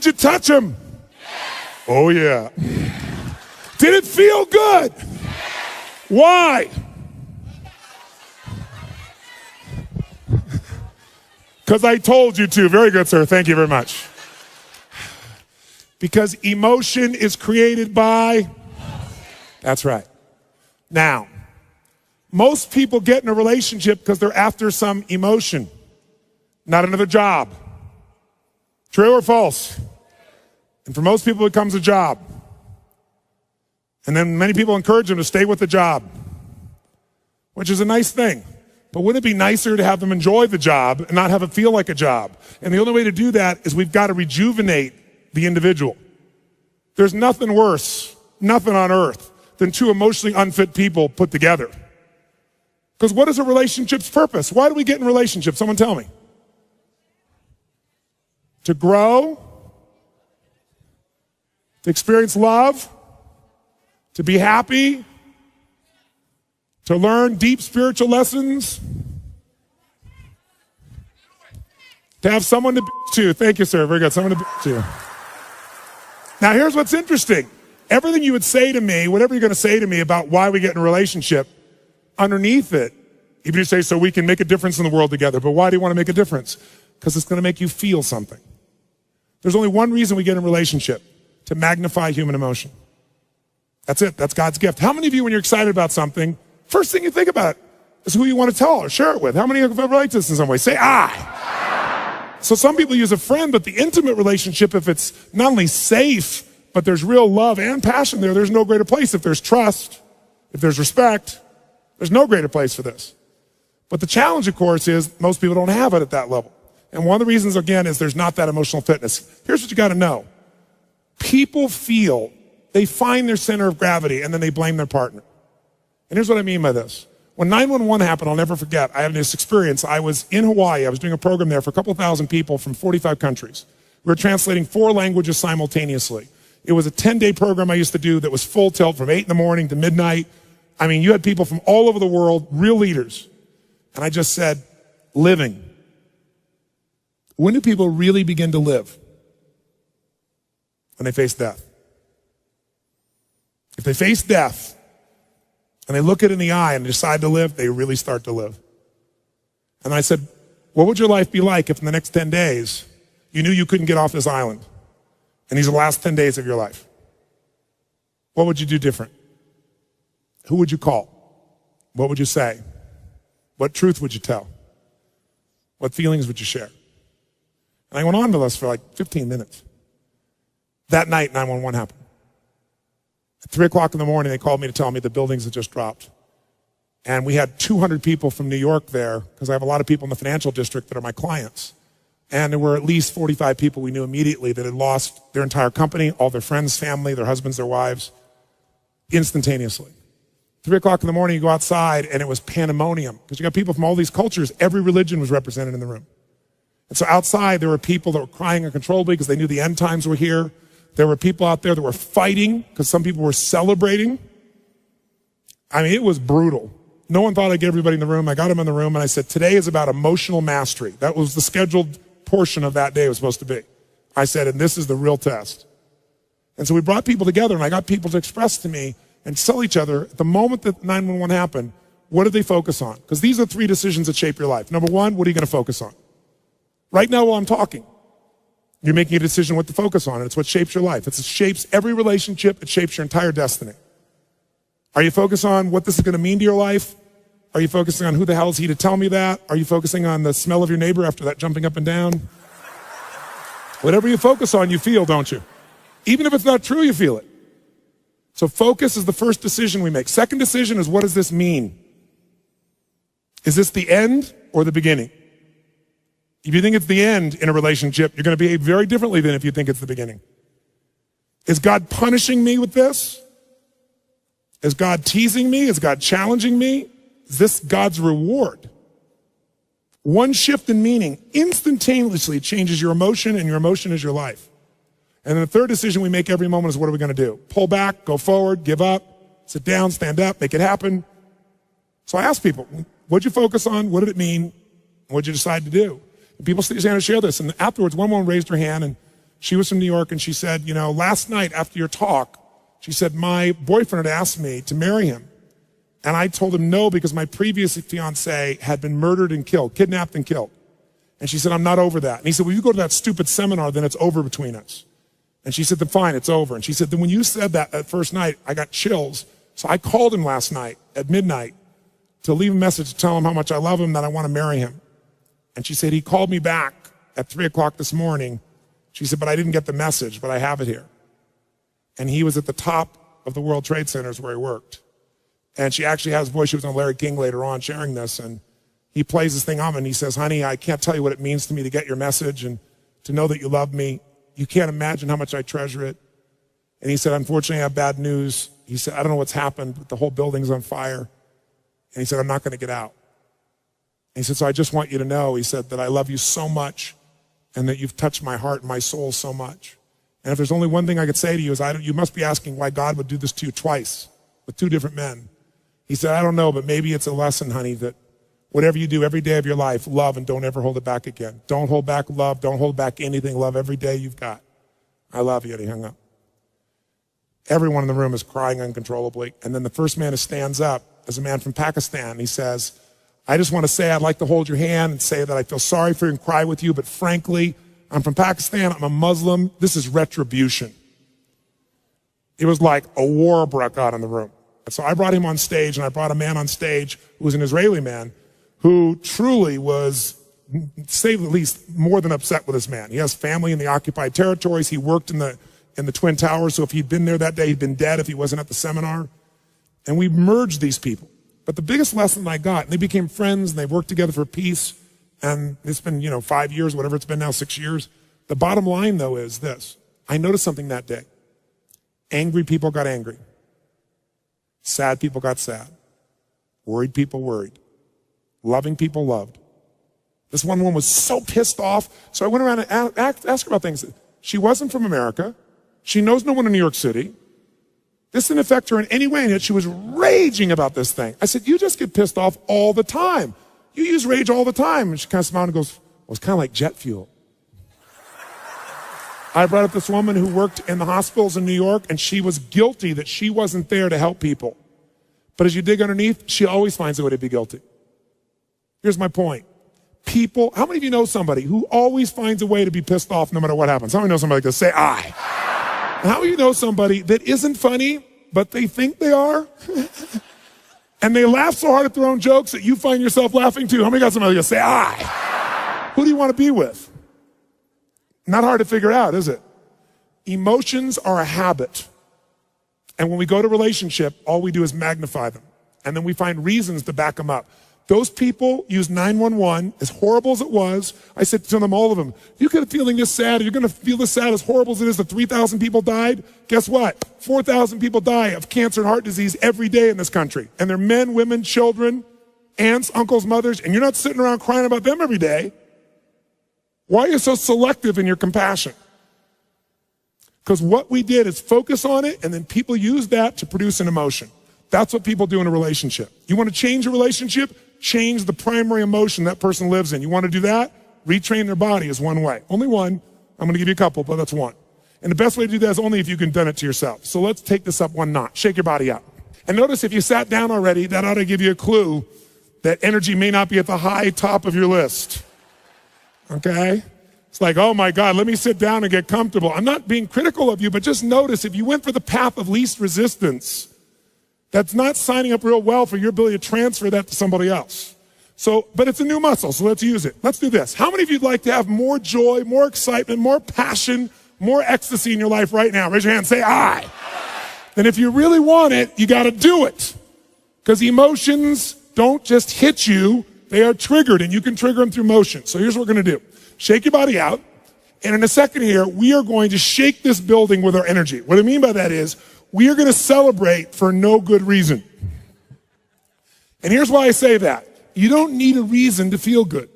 Did you touch him? Oh, yeah. Did it feel good? Why? Because I told you to. Very good, sir. Thank you very much. Because emotion is created by... That's right. Now, most people get in a relationship because they're after some emotion, not another job. True or false? And for most people, it becomes a job. And then many people encourage them to stay with the job, which is a nice thing. But wouldn't it be nicer to have them enjoy the job and not have it feel like a job? And the only way to do that is we've got to rejuvenate the individual. There's nothing worse, nothing on earth, than two emotionally unfit people put together. Because what is a relationship's purpose? Why do we get in relationships? Someone tell me. To grow, to experience love, to be happy, to learn deep spiritual lessons, to have someone to bitch to. Thank you, sir. Very good. Someone to bitch to. Now, here's what's interesting. Everything you would say to me, whatever you're going to say to me about why we get in a relationship, underneath it, even if you say, so we can make a difference in the world together. But why do you want to make a difference? Because it's going to make you feel something. There's only one reason we get in a relationship, to magnify human emotion. That's it. That's God's gift. How many of you, when you're excited about something, first thing you think about is who you want to tell or share it with? How many of you have ever liked this in some way? Say, I. So some people use a friend, but the intimate relationship, if it's not only safe, but there's real love and passion there, there's no greater place. If there's trust, if there's respect, there's no greater place for this. But the challenge, of course, is most people don't have it at that level. And one of the reasons, again, is there's not that emotional fitness. Here's what you got to know. People feel they find their center of gravity and then they blame their partner. And here's what I mean by this. When 911 happened, I'll never forget, I had this experience. I was in Hawaii. I was doing a program there for a couple thousand people from 45 countries. We were translating 4 languages simultaneously. It was a 10-day program I used to do that was full tilt from 8 in the morning to midnight. I mean, you had people from all over the world, real leaders. And I just said, living. When do people really begin to live? When they face death. If they face death and they look it in the eye and decide to live, they really start to live. And I said, what would your life be like if in the next 10 days you knew you couldn't get off this island? And these are the last 10 days of your life. What would you do different? Who would you call? What would you say? What truth would you tell? What feelings would you share? And I went on to this for like 15 minutes. That night, 911 happened. At 3 o'clock in the morning, they called me to tell me the buildings had just dropped. And we had 200 people from New York there, because I have a lot of people in the financial district that are my clients. And there were at least 45 people we knew immediately that had lost their entire company, all their friends, family, their husbands, their wives, instantaneously. 3 o'clock in the morning, you go outside, and it was pandemonium, because you got people from all these cultures. Every religion was represented in the room. And so outside, there were people that were crying uncontrollably because they knew the end times were here. There were people out there that were fighting because some people were celebrating. I mean, it was brutal. No one thought I'd get everybody in the room. I got them in the room, and I said, today is about emotional mastery. That was the scheduled portion of that day it was supposed to be. I said, and this is the real test. And so we brought people together, and I got people to express to me and tell each other, at the moment that 911 happened, what did they focus on? Because these are 3 decisions that shape your life. Number 1, what are you going to focus on? Right now while I'm talking, you're making a decision what to focus on, and it's what shapes your life. It shapes every relationship. It shapes your entire destiny. Are you focused on what this is going to mean to your life? Are you focusing on who the hell is he to tell me that? Are you focusing on the smell of your neighbor after that jumping up and down? Whatever you focus on, you feel, don't you? Even if it's not true, you feel it. So focus is the first decision we make. Second decision is, what does this mean? Is this the end or the beginning? If you think it's the end in a relationship, you're going to behave very differently than if you think it's the beginning. Is God punishing me with this? Is God teasing me? Is God challenging me? Is this God's reward? One shift in meaning instantaneously changes your emotion, and your emotion is your life. And then the third decision we make every moment is, what are we going to do? Pull back, go forward, give up, sit down, stand up, make it happen. So I ask people, what'd you focus on? What did it mean? What'd you decide to do? And people stand and share this. And afterwards, one woman raised her hand and She was from New York, and she said, you know, last night after your talk, she said, my boyfriend had asked me to marry him. And I told him no because my previous fiance had been murdered and killed, kidnapped and killed. And she said, I'm not over that. And he said, well, you go to that stupid seminar, then it's over between us. And she said, then fine, it's over. And she said, then when you said that first night, I got chills. So I called him last night at midnight to leave a message to tell him how much I love him, that I want to marry him. And she said, he called me back at 3 o'clock this morning. She said, but I didn't get the message, but I have it here. And he was at the top of the World Trade Centers where he worked. And she actually has a voice. She was on Larry King later on sharing this. And he plays this thing on and he says, honey, I can't tell you what it means to me to get your message and to know that you love me. You can't imagine how much I treasure it. And he said, unfortunately, I have bad news. He said, I don't know what's happened, but the whole building's on fire. And he said, I'm not going to get out. And he said, so I just want you to know, he said, that I love you so much and that you've touched my heart and my soul so much. And if there's only one thing I could say to you is you must be asking why God would do this to you twice with 2 different men. He said, I don't know, but maybe it's a lesson, honey, that whatever you do every day of your life, love and don't ever hold it back again. Don't hold back love. Don't hold back anything. Love every day you've got. I love you. And he hung up. Everyone in the room is crying uncontrollably. And then the first man who stands up is a man from Pakistan. He says, I just want to say I'd like to hold your hand and say that I feel sorry for you and cry with you, but frankly, I'm from Pakistan. I'm a Muslim. This is retribution. It was like a war broke out in the room. And so I brought him on stage, and I brought a man on stage who was an Israeli man who truly was, to say the least, more than upset with this man. He has family in the occupied territories. He worked in the Twin Towers, so if he'd been there that day, he'd been dead if he wasn't at the seminar. And we merged these people. But the biggest lesson I got, and they became friends, and they worked together for peace, and it's been, 5 years, whatever it's been now, 6 years. The bottom line, though, is this. I noticed something that day. Angry people got angry. Sad people got sad. Worried people worried. Loving people loved. This one woman was so pissed off, so I went around and asked her about things. She wasn't from America. She knows no one in New York City. This didn't affect her in any way, and yet she was raging about this thing. I said, you just get pissed off all the time. You use rage all the time. And she kind of smiled and goes, well, it's kind of like jet fuel. I brought up this woman who worked in the hospitals in New York, and she was guilty that she wasn't there to help people. But as you dig underneath, she always finds a way to be guilty. Here's my point. People, how many of you know somebody who always finds a way to be pissed off no matter what happens? How many know somebody like this? Say, I. And how many of you know somebody that isn't funny, but they think they are? And they laugh so hard at their own jokes that you find yourself laughing too. How many got somebody that say, I? Who do you want to be with? Not hard to figure out, is it? Emotions are a habit. And when we go to relationship, all we do is magnify them. And then we find reasons to back them up. Those people use 911, as horrible as it was. I said to them, all of them, you could be feeling this sad, you're going to feel this sad, as horrible as it is that 3,000 people died. Guess what? 4,000 people die of cancer and heart disease every day in this country. And they're men, women, children, aunts, uncles, mothers, and you're not sitting around crying about them every day. Why are you so selective in your compassion? Because what we did is focus on it, and then people use that to produce an emotion. That's what people do in a relationship. You want to change a relationship? Change the primary emotion that person lives in. You want to do that? Retrain their body is one way. Only one. I'm going to give you a couple, but that's one. And the best way to do that is only if you can done it to yourself. So let's take this up one notch. Shake your body up. And notice if you sat down already, that ought to give you a clue that energy may not be at the high top of your list. Okay? It's like, oh my God, let me sit down and get comfortable. I'm not being critical of you, but just notice if you went for the path of least resistance, that's not signing up real well for your ability to transfer that to somebody else. So, but it's a new muscle, so let's use it. Let's do this. How many of you would like to have more joy, more excitement, more passion, more ecstasy in your life right now? Raise your hand, say I. Then if you really want it, you got to do it. Because emotions don't just hit you, they are triggered, and you can trigger them through motion. So here's what we're going to do. Shake your body out, and in a second here, we are going to shake this building with our energy. What I mean by that is, we are going to celebrate for no good reason. And here's why I say that. You don't need a reason to feel good.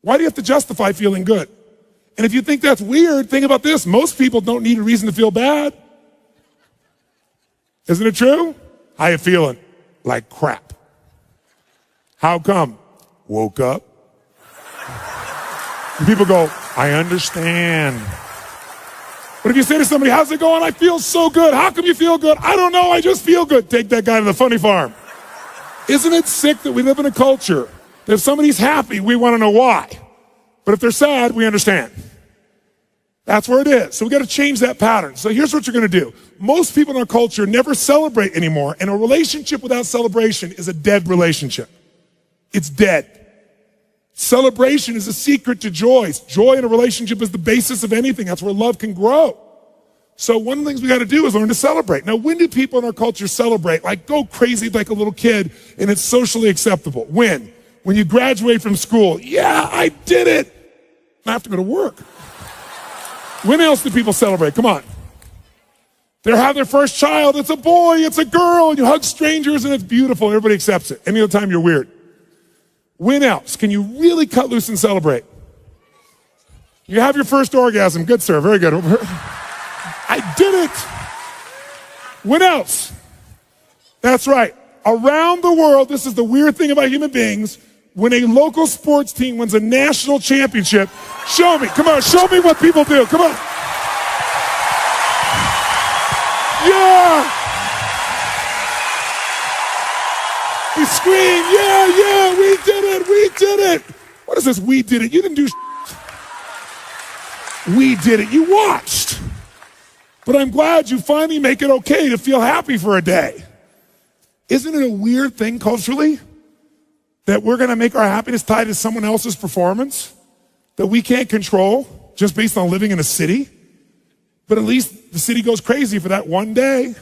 Why do you have to justify feeling good? And if you think that's weird, think about this. Most people don't need a reason to feel bad. Isn't it true? How you feeling? Like crap. How come? Woke up. And people go, I understand. But if you say to somebody, how's it going? I feel so good. How come you feel good? I don't know, I just feel good. Take that guy to the funny farm. Isn't it sick that we live in a culture that if somebody's happy, we want to know why. But if they're sad, we understand. That's where it is. So we got to change that pattern. So here's what you're going to do. Most people in our culture never celebrate anymore, and a relationship without celebration is a dead relationship. It's dead. Celebration is a secret to joy. Joy in a relationship is the basis of anything. That's where love can grow. So one of the things we got to do is learn to celebrate. Now, when do people in our culture celebrate? Like go crazy like a little kid and it's socially acceptable. When? When you graduate from school. Yeah, I did it. I have to go to work. When else do people celebrate? Come on. They have their first child. It's a boy, it's a girl. And you hug strangers and it's beautiful. Everybody accepts it. Any other time you're weird. When else can you really cut loose and celebrate? You have your first orgasm. Good, sir. Very good. I did it. When else? That's right. Around the world, this is the weird thing about human beings, when a local sports team wins a national championship, show me. Come on, show me what people do. Come on. Yeah. We scream, yeah, we did it. What is this, we did it? You didn't do We did it, you watched. But I'm glad you finally make it okay to feel happy for a day. Isn't it a weird thing culturally that we're going to make our happiness tied to someone else's performance that we can't control just based on living in a city? But at least the city goes crazy for that one day.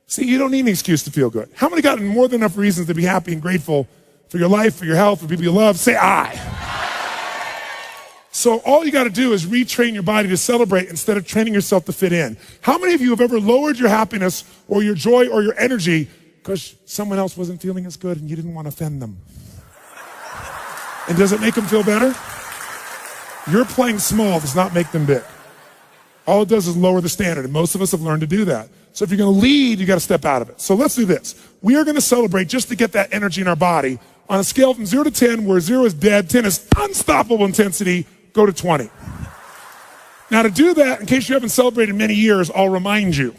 See, you don't need an excuse to feel good. How many got more than enough reasons to be happy and grateful for your life, for your health, for people you love? Say I. So all you got to do is retrain your body to celebrate instead of training yourself to fit in. How many of you have ever lowered your happiness or your joy or your energy because someone else wasn't feeling as good and you didn't want to offend them? And does it make them feel better? Your playing small does not make them big. All it does is lower the standard, and most of us have learned to do that. So if you're going to lead, you got to step out of it. So let's do this. We are going to celebrate just to get that energy in our body. On a scale from 0 to 10, where 0 is dead, 10 is unstoppable intensity, go to 20. Now to do that, in case you haven't celebrated in many years, I'll remind you.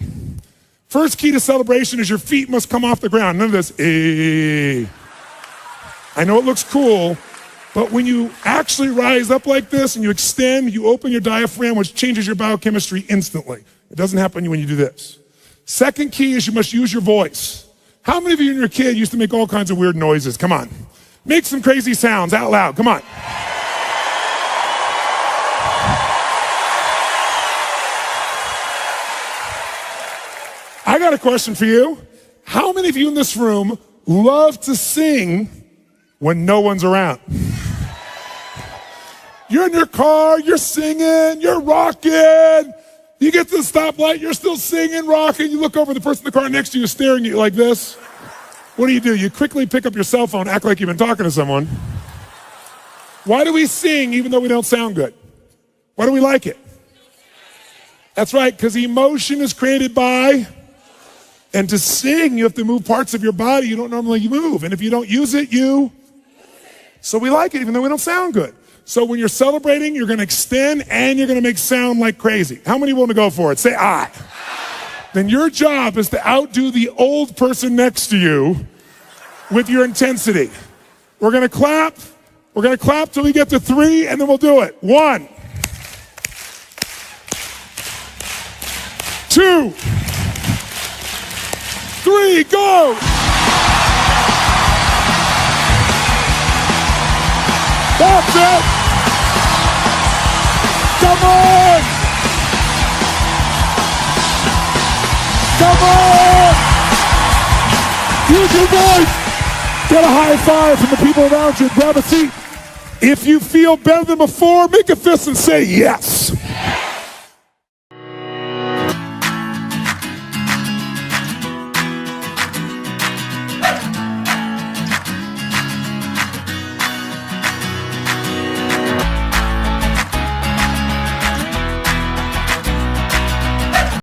First key to celebration is your feet must come off the ground. None of this, I know it looks cool, but when you actually rise up like this and you extend, you open your diaphragm, which changes your biochemistry instantly. It doesn't happen when you do this. Second key is you must use your voice. How many of you and your kid used to make all kinds of weird noises? Come on. Make some crazy sounds out loud. Come on. I got a question for you. How many of you in this room love to sing when no one's around? You're in your car, you're singing, you're rocking. You get to the stoplight, you're still singing, rocking. You look over, the person in the car next to you is staring at you like this. What do? You quickly pick up your cell phone, act like you've been talking to someone. Why do we sing even though we don't sound good? Why do we like it? That's right, because emotion is created by, and to sing, you have to move parts of your body you don't normally move. And if you don't use it, so we like it even though we don't sound good. So when you're celebrating, you're going to extend and you're going to make sound like crazy. How many want to go for it? Say I. Then your job is to outdo the old person next to you with your intensity. We're going to clap. We're going to clap till we get to 3, and then we'll do it. 1, 2, 3, go! That's it! Come on! Come on! Use your voice! Get a high five from the people around you. Grab a seat. If you feel better than before, make a fist and say yes.